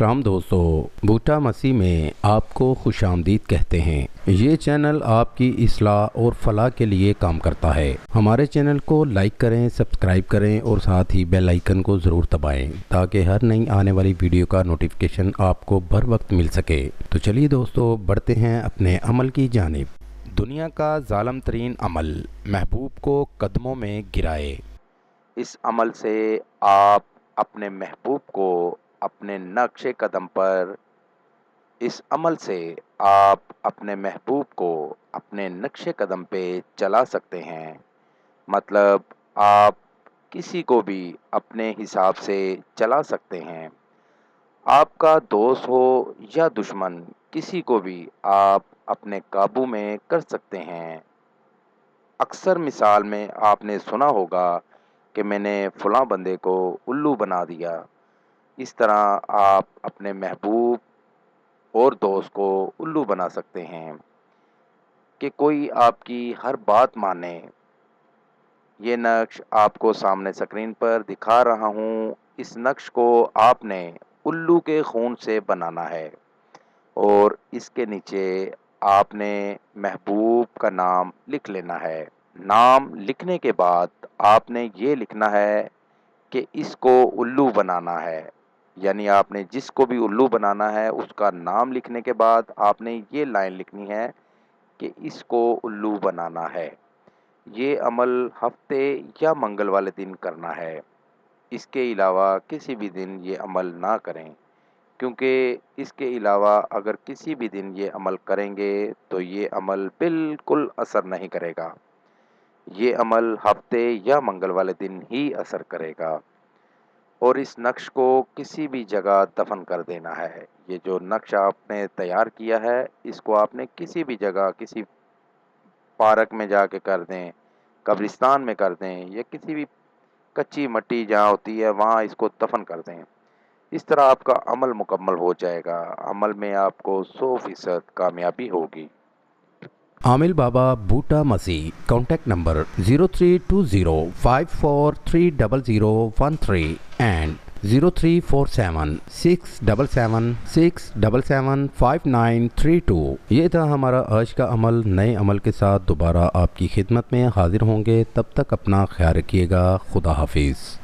अस्सलाम दोस्तों, बूटा मसीह में आपको खुश आमदीद कहते हैं। ये चैनल आपकी इस्लाह और फलाह के लिए काम करता है। हमारे चैनल को लाइक करें, सब्सक्राइब करें और साथ ही बेल आइकन को ज़रूर दबाएं ताकि हर नई आने वाली वीडियो का नोटिफिकेशन आपको बर वक्त मिल सके। तो चलिए दोस्तों, बढ़ते हैं अपने अमल की जानिब। दुनिया का जालिम तरीन अमल, महबूब को कदमों में गिराए। इस अमल से आप अपने महबूब को अपने नक्शे कदम पर इस अमल से आप अपने महबूब को अपने नक्शे कदम पे चला सकते हैं। मतलब आप किसी को भी अपने हिसाब से चला सकते हैं। आपका दोस्त हो या दुश्मन, किसी को भी आप अपने काबू में कर सकते हैं। अक्सर मिसाल में आपने सुना होगा कि मैंने फ़लाँ बंदे को उल्लू बना दिया। इस तरह आप अपने महबूब और दोस्त को उल्लू बना सकते हैं कि कोई आपकी हर बात माने। ये नक्श आपको सामने स्क्रीन पर दिखा रहा हूँ। इस नक्श को आपने उल्लू के खून से बनाना है और इसके नीचे आपने महबूब का नाम लिख लेना है। नाम लिखने के बाद आपने ये लिखना है कि इसको उल्लू बनाना है। यानी आपने जिसको भी उल्लू बनाना है उसका नाम लिखने के बाद आपने ये लाइन लिखनी है कि इसको उल्लू बनाना है। ये अमल हफ्ते या मंगल वाले दिन करना है। इसके अलावा किसी भी दिन ये अमल ना करें, क्योंकि इसके अलावा अगर किसी भी दिन ये अमल करेंगे तो ये अमल बिल्कुल असर नहीं करेगा। ये अमल हफ्ते या मंगल वाले दिन ही असर करेगा। और इस नक्श को किसी भी जगह दफन कर देना है। ये जो नक्श आपने तैयार किया है, इसको आपने किसी भी जगह, किसी पार्क में जाके कर दें, कब्रिस्तान में कर दें, या किसी भी कच्ची मिट्टी जहाँ होती है वहाँ इसको दफन कर दें। इस तरह आपका अमल मुकम्मल हो जाएगा। अमल में आपको 100% कामयाबी होगी। आमिल बाबा बूटा मसीह, कॉन्टैक्ट नंबर 032054300013 एंड 03476776775932। ये था हमारा आज का अमल। नए अमल के साथ दोबारा आपकी खिदमत में हाजिर होंगे। तब तक अपना ख्याल रखिएगा। खुदा हाफिज़।